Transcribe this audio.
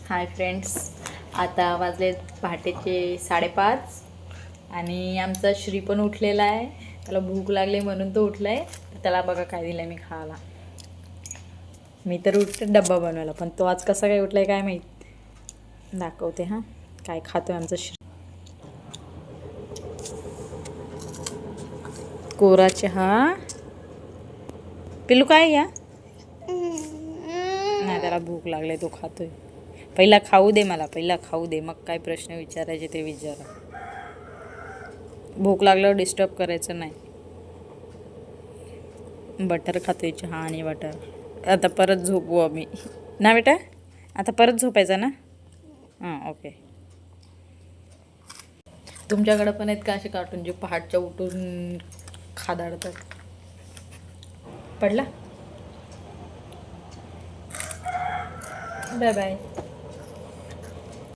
Hi friends, आता वाजले पहाटेचे 5:30 आणि आमचा श्री पण उठलेला आहे. त्याला भूक लागली म्हणून तो उठला आहे. त्याला बघा काय दिलं मी खायला. मी तर उठते डब्बा बनवायला, पण तो आज कसा काय उठला आहे काय माहीत. दाखवते हां काय खातो आहे आमचा श्री. कोरा चहा. पिलू काय या नाही, त्याला भूक लागली तो खातोय. पहिला खाऊ दे मला, पहिला खाऊ दे, मग काय प्रश्न विचारायचे ते विचारा. भूक लागल्यावर डिस्टर्ब करायचं नाही. बटर खातोय, चहा आणि बटर. आता परत झोपू आम्ही ना बेटा, आता परत झोपायचं ना. हां ओके. तुमच्याकडं पण आहेत का असे कार्टून जे पहाटच्या उठून खादाडतात? पडला. Bye bye.